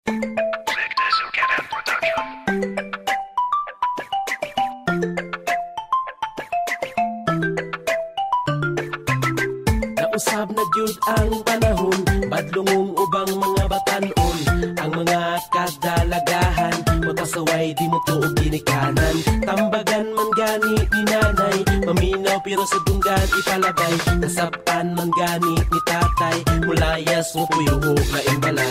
Nausab na gyud ang panahon, badlungong ubang mga batanon, ang mga kadalagahan, magpasaway di mo tuog ginikanan. Tambagan man gani ni nanay, maminaw pero sa dunggan ipalabay. Kasapan man gani ni tatay, mulayas mo puyuhog na imbalay.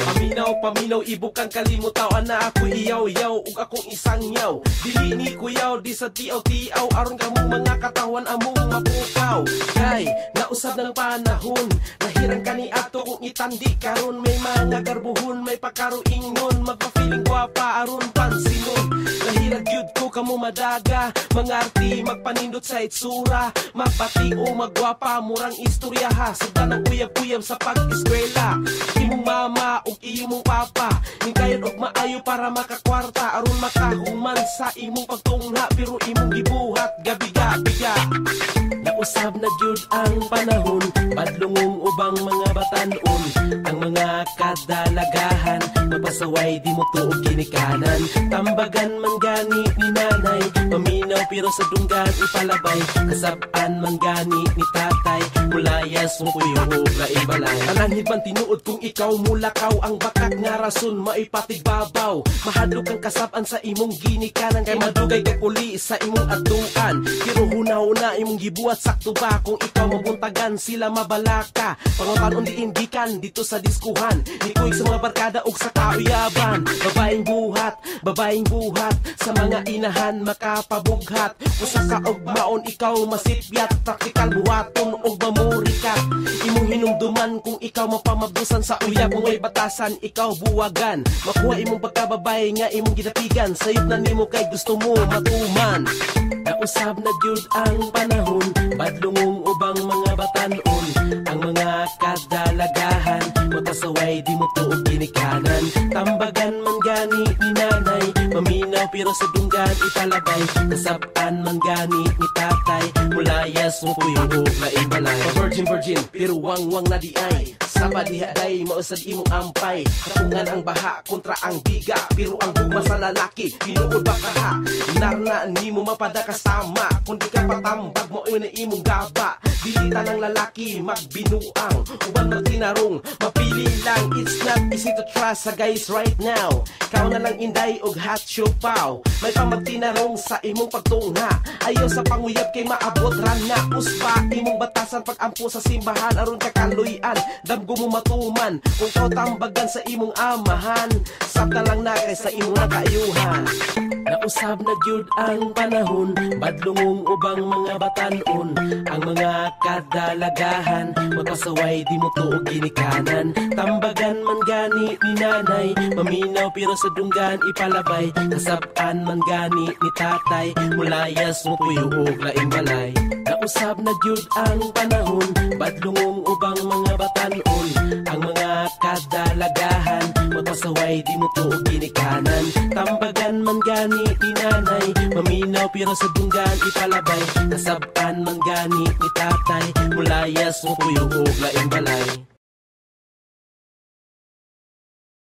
Paminaw, ibukang kalimutaw na ako iyaw-yaw, ug akong isang yaw. Dili ni kuyaw, di sa tiaw-tiaw, aron kamong mga katawan among mapukaw. Kay, nausab ng panahon, nahirang kani ato kung itandi karon. May mga garbuhon, may pakaruingon, magpa-feeling gwapa aron pansinon. Nahirag yun ko kamo madaga, mga arti magpanindot sa itsura, magpati o magwapa, murang istorya ha, sagda ng uyab-uyab sa pag-eskwela. Imong mama o imong papa, hingkayon og maayo para makakwarta, aron makahuman sa imong pagtungha, pero imong gibuhat gabi-gabiga. Nausab na gyud ang panahon, badlungong ubang mga batanon, ang mga kadalagahan, mapasaway di mo tuog ginikanan. Tambagan man gani ni nanay, maminaw pero sa dunggan ipalabay. Kasaban man gani ni tatay, mulayas mo puyuhog na ibalay. Ananhid man tinuod kung ikaw mulakaw, ang bakak nga rason maipatigbabaw. Mahadlok ang kasaban sa imong ginikanan, kay madugay kay uli sa imong atuan. Pero huna-huna imong gibuhat sakto ba, kung ikaw mabuntagan sila mabalaka. Pangutan undi indikan dito sa diskuhan, di kuig sa mga barkada ug sa kauyaban. Babaeng buhat sa mga inahan makapabughat. Usa ka og maon ikaw masipyat, praktikal buhaton og mamurikat. Imong hinumduman kung ikaw mapamabusan sa uyab, kung may batasan ikaw buwagan. Makuha imong pagkababay nga imong gidatigan, sayop na nimo kay gusto mo matuman. Nausab na gyud ang panahon, badlungong ubang mga batanon, ang mga kadalagahan, magpasaway di mo tuog ginikanan. Tambagan man gani ni nanay, maminaw pero sa dunggan ipalabay. Kasaban man gani ni tatay, mulayas mo puyuhog na imbalay. Virgin pero wang na di ay, sa padihaday mausad imong ampay. Kapungan ang baha kontra ang biga, pero ang bugma sa lalaki pinuod ba ka ha? Narna ni mo mapada kasama, kung di ka patambag mo na imong gaba. Dilita ng lalaki magbinuang, uban magtinarong, mapili lang. It's not easy to trust sa guys right now. Ikaw na lang inday og hot siopaw, may pamagtinarong sa imong pagtungha. Ayaw sa panguyab kay maabot rana, uspa imong batasan pag-ampo sa simbahan, aron ka kaluyan, damgo mo matuman. Kung ikaw tambagan sa imong amahan, sabta lang na kay sa imong nakaayuhan. Nausab na gyud ang panahon, badlungong ubang mga batanon, ang mga kadalagahan, magpasaway di mo tuog ginikanan. Tambagan man gani ni nanay, maminaw pero sa dunggan ipalabay. Kasaban man gani ni tatay, mulayas mo puyuhog na imbalay. Nausab na gyud ang panahon, badlungong ubang mga batanon, ang mga kadalagahan, magpasaway di mo tuog ginikanan. Tambagan man gani ni nanay, maminaw pero sa dunggan ipalabay. Kasaban man gani ni tatay, mulayas mo puyuhog na imbalay.